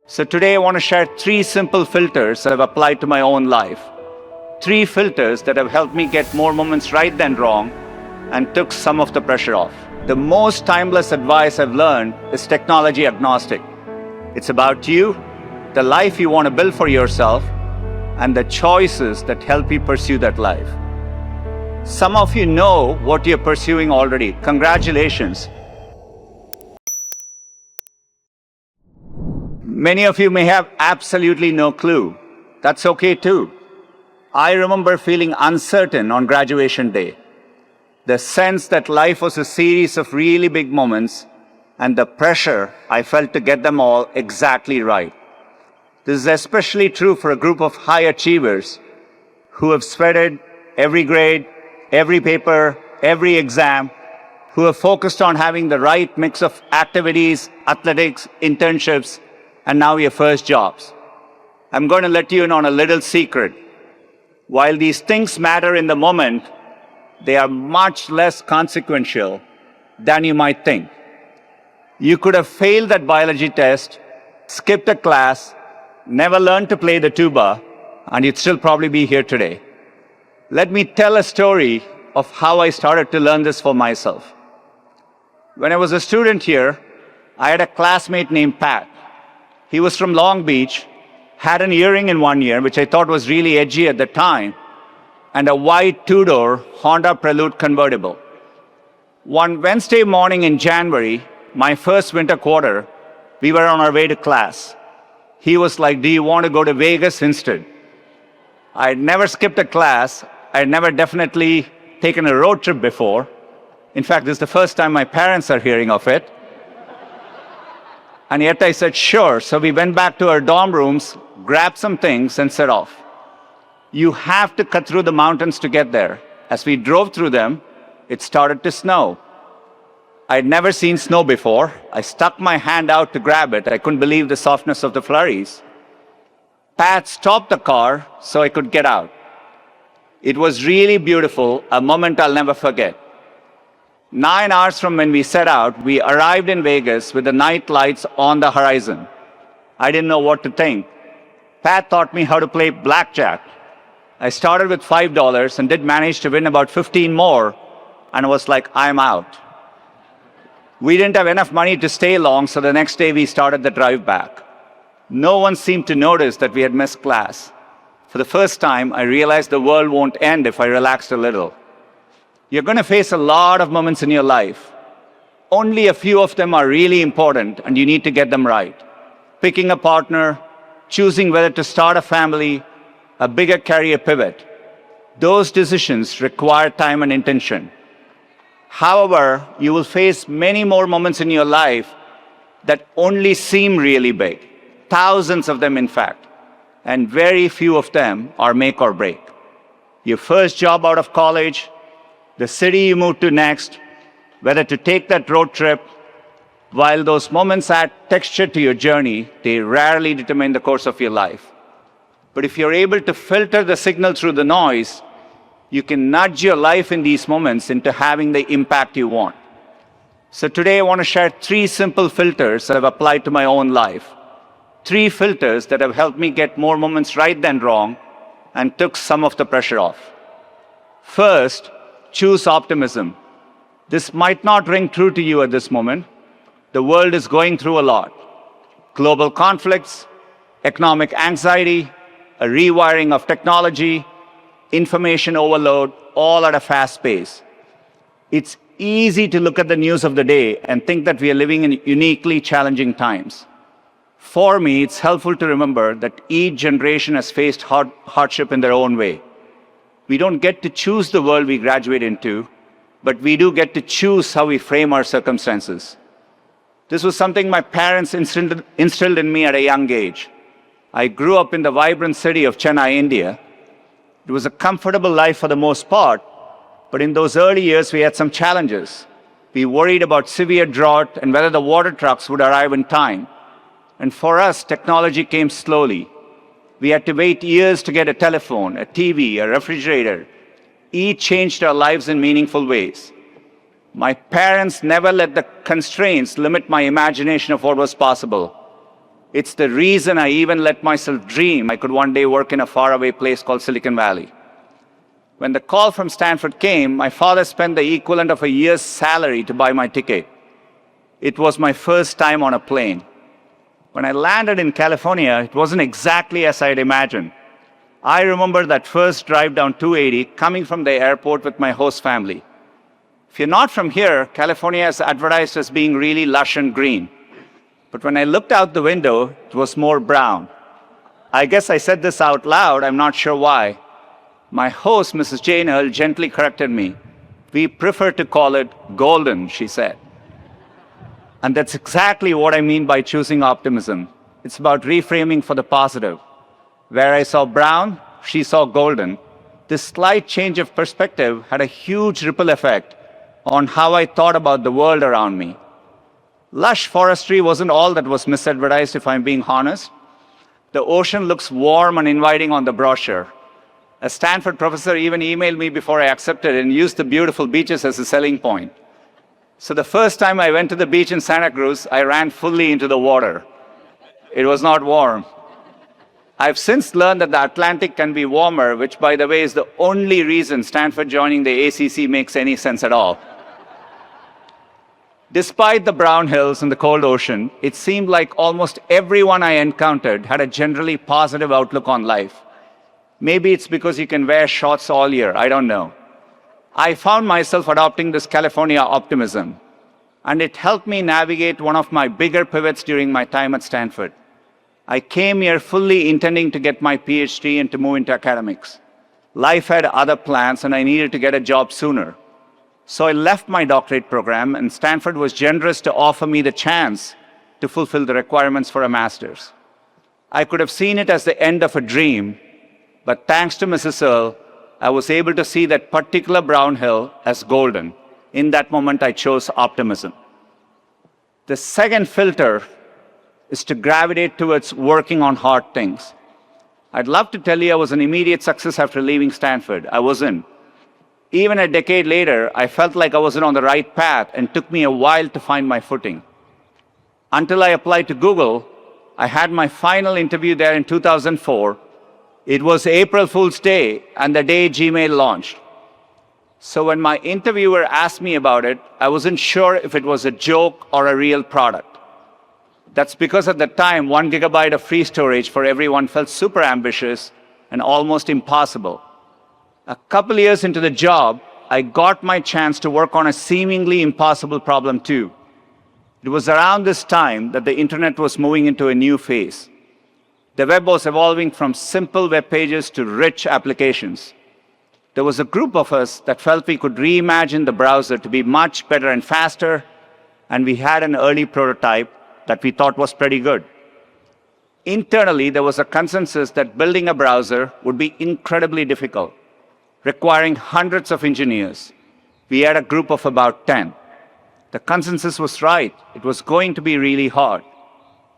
So today I want to share 3 simple filters that I've applied to my own life. 3 filters that have helped me get more moments right than wrong and took some of the pressure off. The most timeless advice I've learned is technology agnostic. It's about you, the life you want to build for yourself, and the choices that help you pursue that life. Some of you know what you're pursuing already. Congratulations. Many of you may have absolutely no clue. That's okay too. I remember feeling uncertain on graduation day. The sense that life was a series of really big moments and the pressure I felt to get them all exactly right. This is especially true for a group of high achievers who have sweated every grade, every paper, every exam, who have focused on having the right mix of activities, athletics, internships, and now your first jobs. I'm going to let you in on a little secret. While these things matter in the moment, they are much less consequential than you might think. You could have failed that biology test, skipped a class, never learned to play the tuba, and you'd still probably be here today. Let me tell a story of how I started to learn this for myself. When I was a student here, I had a classmate named Pat. He was from Long Beach, had an earring in one ear, which I thought was really edgy at the time, and a white two-door Honda Prelude convertible. One Wednesday morning in January, my first winter quarter, we were on our way to class. He was like, "Do you want to go to Vegas instead?" I had never skipped a class. I had never definitely taken a road trip before. In fact, this is the first time my parents are hearing of it. And yet I said, sure. So we went back to our dorm rooms, grabbed some things, and set off. You have to cut through the mountains to get there. As we drove through them, it started to snow. I'd never seen snow before. I stuck my hand out to grab it. I couldn't believe the softness of the flurries. Pat stopped the car so I could get out. It was really beautiful, a moment I'll never forget. 9 hours from when we set out, we arrived in Vegas with the night lights on the horizon. I didn't know what to think. Pat taught me how to play blackjack. I started with $5 and did manage to win about 15 more, and I was like, I'm out. We didn't have enough money to stay long, so the next day we started the drive back. No one seemed to notice that we had missed class. For the first time, I realized the world won't end if I relaxed a little. You're going to face a lot of moments in your life. Only a few of them are really important, and you need to get them right. Picking a partner, choosing whether to start a family, a bigger career pivot. Those decisions require time and intention. However, you will face many more moments in your life that only seem really big. Thousands of them, in fact. And very few of them are make or break. Your first job out of college, the city you move to next, whether to take that road trip. While those moments add texture to your journey, they rarely determine the course of your life. But if you're able to filter the signal through the noise, you can nudge your life in these moments into having the impact you want. So today I want to share 3 simple filters that I've applied to my own life. 3 filters that have helped me get more moments right than wrong and took some of the pressure off. First, choose optimism. This might not ring true to you at this moment. The world is going through a lot. Global conflicts, economic anxiety, a rewiring of technology, information overload, all at a fast pace. It's easy to look at the news of the day and think that we are living in uniquely challenging times. For me, it's helpful to remember that each generation has faced hardship in their own way. We don't get to choose the world we graduate into, but we do get to choose how we frame our circumstances. This was something my parents instilled in me at a young age. I grew up in the vibrant city of Chennai, India. It was a comfortable life for the most part, but in those early years we had some challenges. We worried about severe drought and whether the water trucks would arrive in time. And for us, technology came slowly. We had to wait years to get a telephone, a TV, a refrigerator. Each changed our lives in meaningful ways. My parents never let the constraints limit my imagination of what was possible. It's the reason I even let myself dream I could one day work in a faraway place called Silicon Valley. When the call from Stanford came, my father spent the equivalent of a year's salary to buy my ticket. It was my first time on a plane. When I landed in California, it wasn't exactly as I'd imagined. I remember that first drive down 280 coming from the airport with my host family. If you're not from here, California is advertised as being really lush and green. But when I looked out the window, it was more brown. I guess I said this out loud, I'm not sure why. My host, Mrs. Jane Earl, gently corrected me. We prefer to call it golden, she said. And that's exactly what I mean by choosing optimism. It's about reframing for the positive. Where I saw brown, she saw golden. This slight change of perspective had a huge ripple effect on how I thought about the world around me. Lush forestry wasn't all that was misadvertised, if I'm being honest. The ocean looks warm and inviting on the brochure. A Stanford professor even emailed me before I accepted and used the beautiful beaches as a selling point. So the first time I went to the beach in Santa Cruz, I ran fully into the water. It was not warm. I've since learned that the Atlantic can be warmer, which, by the way, is the only reason Stanford joining the ACC makes any sense at all. Despite the brown hills and the cold ocean, it seemed like almost everyone I encountered had a generally positive outlook on life. Maybe it's because you can wear shorts all year, I don't know. I found myself adopting this California optimism, and it helped me navigate one of my bigger pivots during my time at Stanford. I came here fully intending to get my PhD and to move into academics. Life had other plans, and I needed to get a job sooner. So I left my doctorate program, and Stanford was generous to offer me the chance to fulfill the requirements for a master's. I could have seen it as the end of a dream, but thanks to Mrs. Earl, I was able to see that particular brown hill as golden. In that moment, I chose optimism. The second filter is to gravitate towards working on hard things. I'd love to tell you I was an immediate success after leaving Stanford. I wasn't. Even a decade later, I felt like I wasn't on the right path and took me a while to find my footing. Until I applied to Google, I had my final interview there in 2004. It was April Fool's Day and the day Gmail launched. So when my interviewer asked me about it, I wasn't sure if it was a joke or a real product. That's because at the time, 1 gigabyte of free storage for everyone felt super ambitious and almost impossible. A couple years into the job, I got my chance to work on a seemingly impossible problem too. It was around this time that the internet was moving into a new phase. The web was evolving from simple web pages to rich applications. There was a group of us that felt we could reimagine the browser to be much better and faster, and we had an early prototype that we thought was pretty good. Internally, there was a consensus that building a browser would be incredibly difficult, requiring hundreds of engineers. We had a group of about 10. The consensus was right. It was going to be really hard.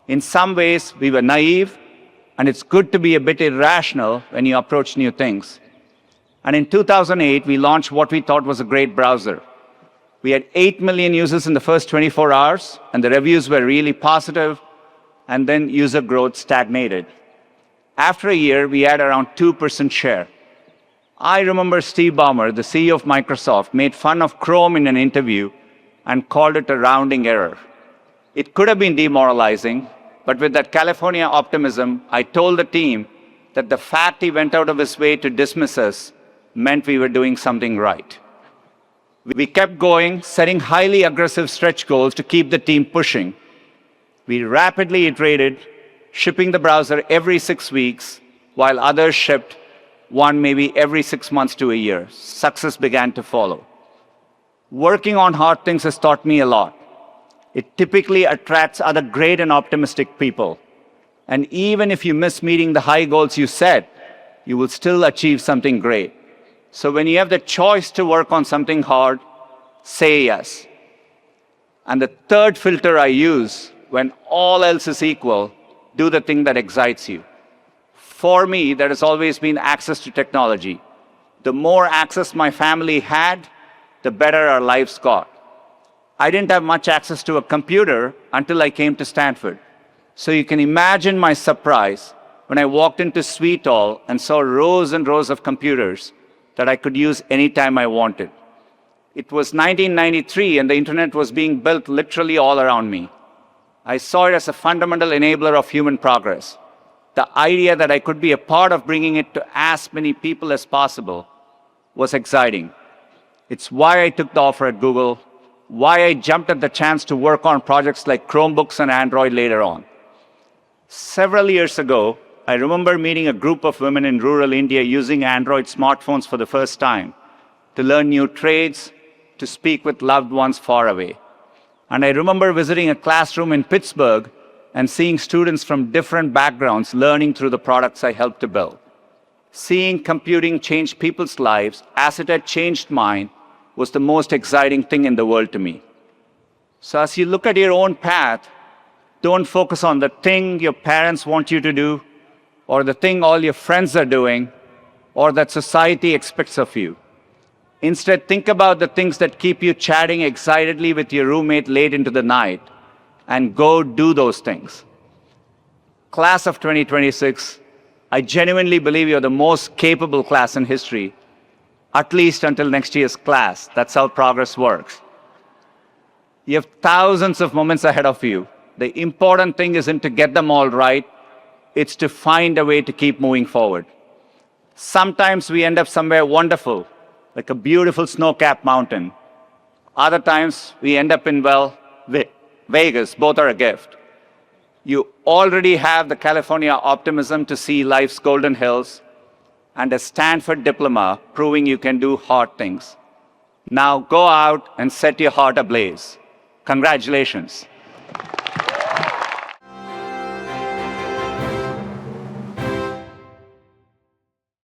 In some ways, we were naive, and it's good to be a bit irrational when you approach new things. And in 2008, we launched what we thought was a great browser. We had 8 million users in the first 24 hours, and the reviews were really positive, and then user growth stagnated. After a year, we had around 2% share. I remember Steve Ballmer, the CEO of Microsoft, made fun of Chrome in an interview and called it a rounding error. It could have been demoralizing, but with that California optimism, I told the team that the fact he went out of his way to dismiss us meant we were doing something right. We kept going, setting highly aggressive stretch goals to keep the team pushing. We rapidly iterated, shipping the browser every 6 weeks, while others shipped one maybe every 6 months to a year. Success began to follow. Working on hard things has taught me a lot. It typically attracts other great and optimistic people. And even if you miss meeting the high goals you set, you will still achieve something great. So when you have the choice to work on something hard, say yes. And the third filter I use, when all else is equal, do the thing that excites you. For me, there has always been access to technology. The more access my family had, the better our lives got. I didn't have much access to a computer until I came to Stanford. So you can imagine my surprise when I walked into Suite Hall and saw rows and rows of computers that I could use anytime I wanted. It was 1993 and the internet was being built literally all around me. I saw it as a fundamental enabler of human progress. The idea that I could be a part of bringing it to as many people as possible was exciting. It's why I took the offer at Google, why I jumped at the chance to work on projects like Chromebooks and Android later on. Several years ago, I remember meeting a group of women in rural India using Android smartphones for the first time to learn new trades, to speak with loved ones far away. And I remember visiting a classroom in Pittsburgh and seeing students from different backgrounds learning through the products I helped to build. Seeing computing change people's lives as it had changed mine was the most exciting thing in the world to me. So as you look at your own path, don't focus on the thing your parents want you to do, or the thing all your friends are doing, or that society expects of you. Instead, think about the things that keep you chatting excitedly with your roommate late into the night, and go do those things. Class of 2026, I genuinely believe you're the most capable class in history, at least until next year's class. That's how progress works. You have thousands of moments ahead of you. The important thing isn't to get them all right, it's to find a way to keep moving forward. Sometimes we end up somewhere wonderful, like a beautiful snow-capped mountain. Other times we end up in, well, Vegas. Both are a gift. You already have the California optimism to see life's golden hills and a Stanford diploma proving you can do hard things. Now go out and set your heart ablaze. Congratulations.